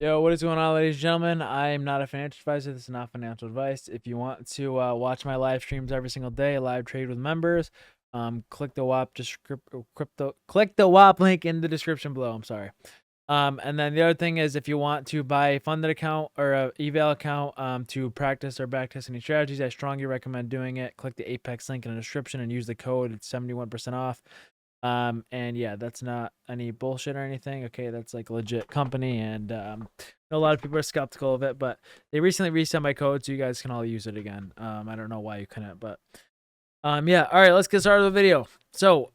Yo, what is going on, ladies and gentlemen? I am not a financial advisor. This is not financial advice. If you want to watch my live streams every single day, live trade with members, click the click the WAP link in the description below. I'm sorry. And then the other thing is, if you want to buy a funded account or a eval account to practice or backtest any strategies, I strongly recommend doing it. Click the Apex link in the description and use the code. It's 71% off. And yeah, that's not any bullshit or anything. Okay, that's like a legit company, and I know a lot of people are skeptical of it, but they recently reset my code, so you guys can all use it again. I don't know why you couldn't, but yeah. All right, let's get started with the video. So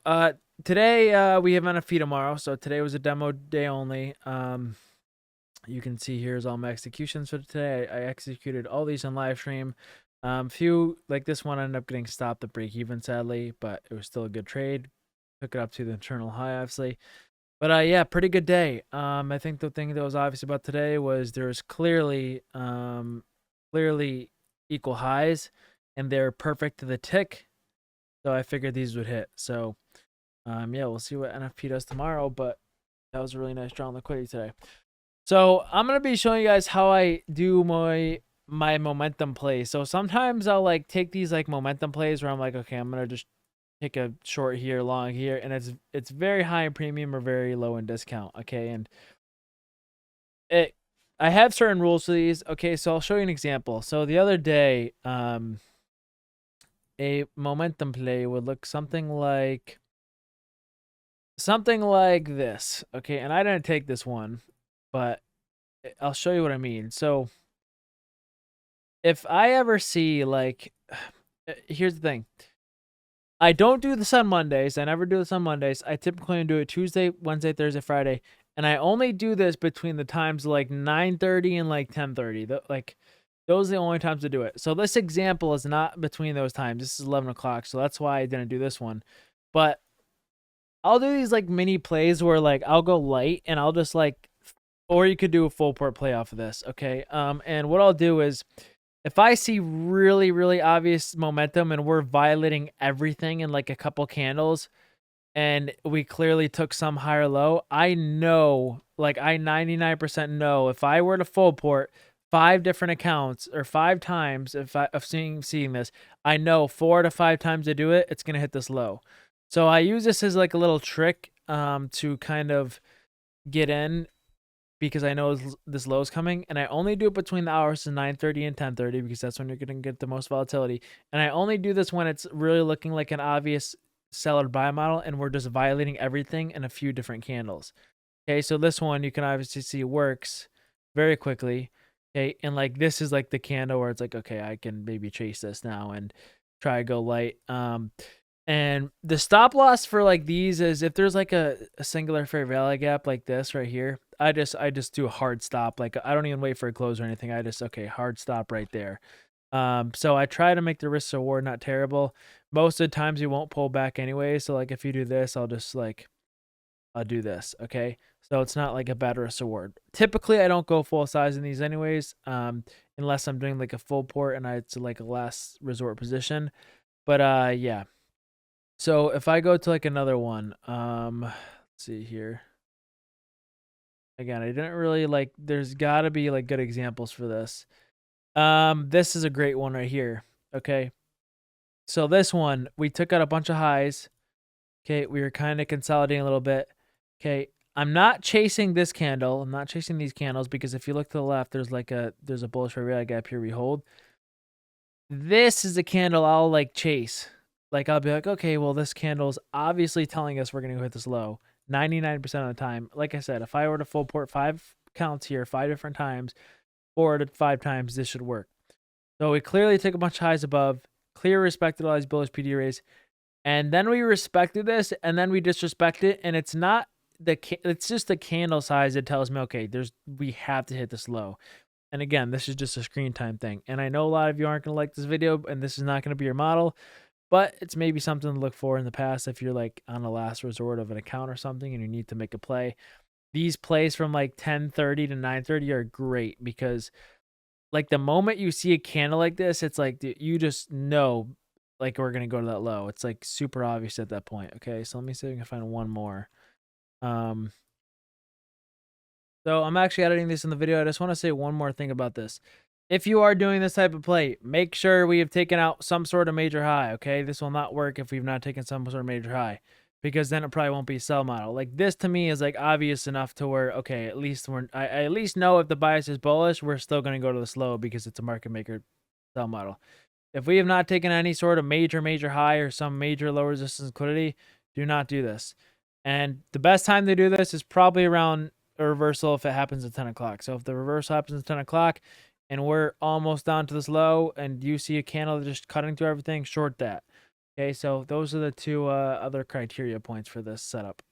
today we have NFT tomorrow, so today was a demo day only. You can see here's all my executions for today. I executed all these on live stream. Few like this one ended up getting stopped at break even, sadly, but it was still a good trade. Took it up to the internal high, obviously. But yeah, pretty good day. I think the thing that was obvious about today was there was clearly equal highs, and they're perfect to the tick. So I figured these would hit. So yeah, we'll see what NFP does tomorrow. But that was a really nice draw on liquidity today. So I'm gonna be showing you guys how I do my momentum plays. So sometimes I'll like take these like momentum plays where I'm like, okay, I'm gonna just take a short here, long here, and it's very high in premium or very low in discount. Okay, and I have certain rules for these. Okay, so I'll show you an example. So the other day, a momentum play would look something like this. Okay, and I didn't take this one, but I'll show you what I mean. So if I ever see like, here's the thing. I don't do this on Mondays. I never do this on Mondays. I typically do it Tuesday, Wednesday, Thursday, Friday. And I only do this between the times like 9:30 and like 10:30. Like those are the only times to do it. So this example is not between those times. This is 11 o'clock. So that's why I didn't do this one. But I'll do these like mini plays where like I'll go light and I'll just like, or you could do a full port play off of this. Okay. And what I'll do is, if I see really, really obvious momentum and we're violating everything in like a couple candles and we clearly took some higher low, I know, like I 99% know if I were to full port 5 different accounts or 5 times of seeing this, I know 4 to 5 times to do it, it's going to hit this low. So I use this as like a little trick to kind of get in because I know this low is coming, and I only do it between the hours of 9:30 and 10:30 because that's when you're going to get the most volatility. And I only do this when it's really looking like an obvious sell or buy model, and we're just violating everything in a few different candles. Okay, so this one you can obviously see works very quickly. Okay, and like this is like the candle where it's like, okay, I can maybe chase this now and try to go light. And the stop loss for like these is if there's like a singular fair value gap like this right here, I just do a hard stop. Like I don't even wait for a close or anything. I just, okay, hard stop right there. So I try to make the risk reward not terrible. Most of the times you won't pull back anyway. So like if you do this, I'll do this. Okay. So it's not like a bad risk reward. Typically I don't go full size in these anyways. Unless I'm doing like a full port and it's like a last resort position. But yeah. So if I go to like another one, let's see here. Again, I didn't really like, there's gotta be like good examples for this. This is a great one right here. Okay. So this one, we took out a bunch of highs. Okay. We were kind of consolidating a little bit. Okay. I'm not chasing this candle. I'm not chasing these candles because if you look to the left, there's a bullish area gap here we hold. This is a candle I'll like chase. Like I'll be like, okay, well, this candle's obviously telling us we're going to hit this low 99% of the time. Like I said, if I were to full port 5 counts here 5 different times, 4 to 5 times, this should work. So we clearly took a bunch of highs above, clear respected all these bullish PD rays, and then we respected this, and then we disrespect it, and it's not it's just the candle size that tells me, okay, we have to hit this low. And again, this is just a screen time thing. And I know a lot of you aren't going to like this video, and this is not going to be your model, but it's maybe something to look for in the past if you're like on a last resort of an account or something and you need to make a play. These plays from like 10:30 to 9:30 are great because like the moment you see a candle like this, it's like you just know like we're going to go to that low. It's like super obvious at that point. Okay, so let me see if I can find one more. So I'm actually editing this in the video. I just want to say one more thing about this. If you are doing this type of play, make sure we have taken out some sort of major high, okay? This will not work if we've not taken some sort of major high, because then it probably won't be a sell model. Like this to me is like obvious enough to where, okay, at least I at least know if the bias is bullish, we're still going to go to the slow because it's a market maker sell model. If we have not taken any sort of major high or some major low resistance liquidity, do not do this. And the best time to do this is probably around a reversal if it happens at 10 o'clock. So if the reversal happens at 10 o'clock and we're almost down to this low and you see a candle just cutting through everything, short that. Okay, so those are the two other criteria points for this setup.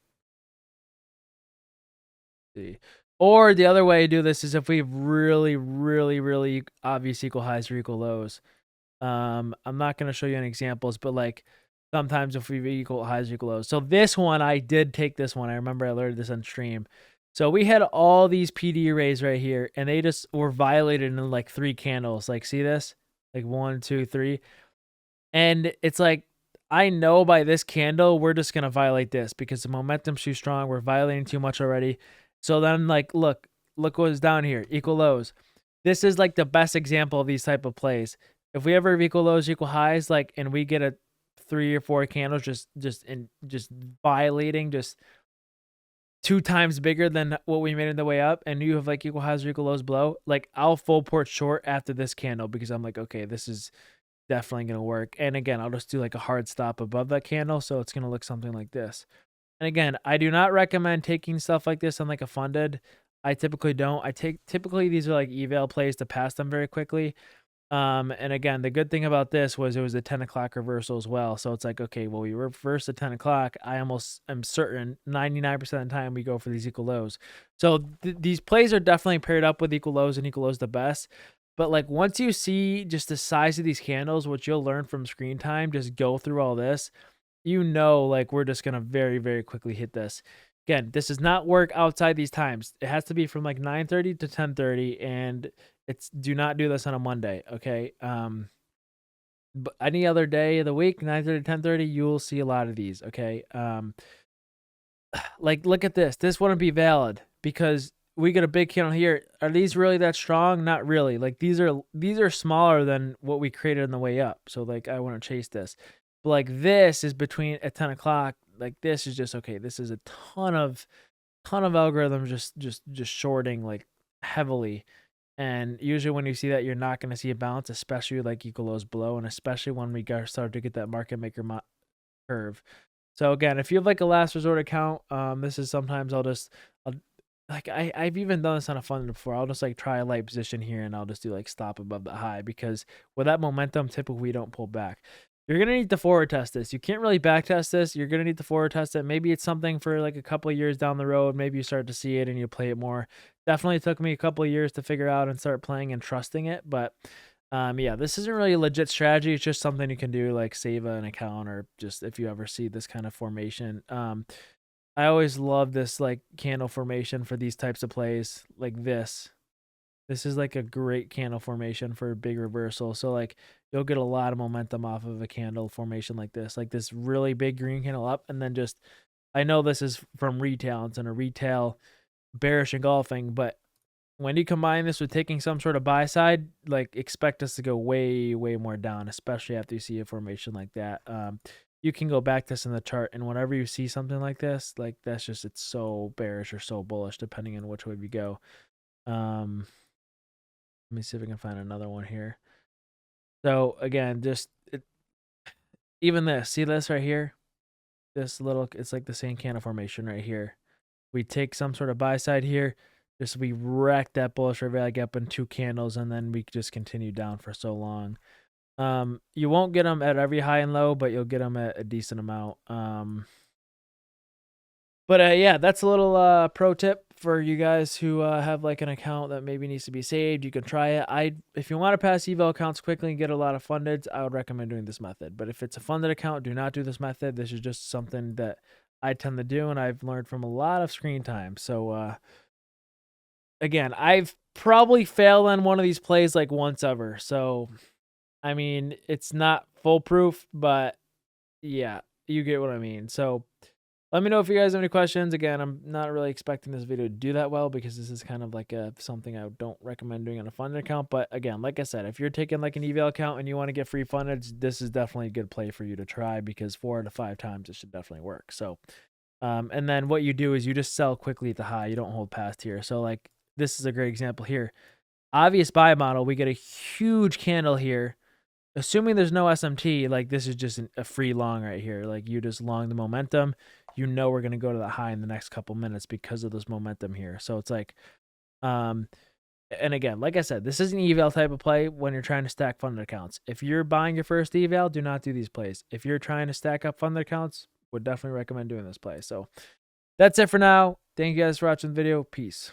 See. Or the other way to do this is if we have really obvious equal highs or equal lows. I'm not going to show you any examples, but like sometimes if we equal highs or equal lows. So this one, I did take this one. I remember I learned this on stream. So we had all these PD arrays right here, and they just were violated in like 3 candles. Like, see this? Like 1, 2, 3. And it's like, I know by this candle, we're just going to violate this because the momentum's too strong. We're violating too much already. So then like, look what's down here, equal lows. This is like the best example of these type of plays. If we ever have equal lows, equal highs, like, and we get a 3 or 4 candles just violating, just 2 times bigger than what we made in the way up, and you have like equal highs or equal lows below, like I'll full port short after this candle because I'm like, okay, this is definitely going to work. And again, I'll just do like a hard stop above that candle. So it's going to look something like this. And again, I do not recommend taking stuff like this on like a funded. I typically don't. Typically these are like eval plays to pass them very quickly. And again, the good thing about this was it was a 10 o'clock reversal as well. So it's like, okay, well, we reverse at 10 o'clock. I almost am certain 99% of the time we go for these equal lows. So these plays are definitely paired up with equal lows and equal lows the best. But like once you see just the size of these candles, which you'll learn from screen time, just go through all this, you know, like we're just going to very quickly hit this. Again, this does not work outside these times. It has to be from like 9:30 to 10:30, and do not do this on a Monday, okay? But any other day of the week, 9:30 to 10:30, you'll see a lot of these, okay? Like look at this. This wouldn't be valid because we get a big candle here. Are these really that strong? Not really. Like these are smaller than what we created on the way up. So like I want to chase this. But like this is between at 10 o'clock. Like this is just okay. This is a ton of algorithms just shorting like heavily. And usually when you see that, you're not going to see a balance, especially like equal lows below, and especially when we start to get that market maker curve. So again, if you have like a last resort account, this is sometimes I'll like I've even done this on a fund before. I'll just like try a light position here and I'll just do like stop above the high because with that momentum, typically we don't pull back. You're going to need to forward test this. You can't really back test this. You're going to need to forward test it. Maybe it's something for like a couple of years down the road. Maybe you start to see it and you play it more. Definitely took me a couple of years to figure out and start playing and trusting it. But yeah, this isn't really a legit strategy. It's just something you can do, like save an account or just if you ever see this kind of formation. I always love this like candle formation for these types of plays like this. This is like a great candle formation for a big reversal. So like you'll get a lot of momentum off of a candle formation like this really big green candle up. And then just, I know this is from retail. It's in a retail bearish engulfing, but when you combine this with taking some sort of buy side, like expect us to go way more down, especially after you see a formation like that. You can go back this in the chart, and whenever you see something like this, like that's just, it's so bearish or so bullish depending on which way we go. Let me see if I can find another one here. So again, just even this, see this right here, this little, it's like the same candle formation right here. We take some sort of buy side here, just we wreck that bullish rally gap in 2 candles, and then we just continue down for so long. You won't get them at every high and low, but you'll get them at a decent amount. But yeah, that's a little pro tip for you guys who have like an account that maybe needs to be saved. You can try it. If you want to pass eval accounts quickly and get a lot of fundeds, I would recommend doing this method. But if it's a funded account, do not do this method. This is just something that I tend to do, and I've learned from a lot of screen time. So again, I've probably failed on one of these plays like once ever. So I mean, it's not foolproof, but yeah, you get what I mean. So Let me know if you guys have any questions. Again, I'm not really expecting this video to do that well because this is kind of like something I don't recommend doing on a funded account. But again, like I said, if you're taking like an eval account and you want to get free funded, this is definitely a good play for you to try because 4 to 5 times it should definitely work. So, and then what you do is you just sell quickly at the high. You don't hold past here. So like this is a great example here. Obvious buy model. We get a huge candle here. Assuming there's no SMT, like this is just a free long right here. Like you just long the momentum. You know we're going to go to the high in the next couple minutes because of this momentum here. So it's like, and again, like I said, this is an eval type of play when you're trying to stack funded accounts. If you're buying your first eval, do not do these plays. If you're trying to stack up funded accounts, would definitely recommend doing this play. So that's it for now. Thank you guys for watching the video. Peace.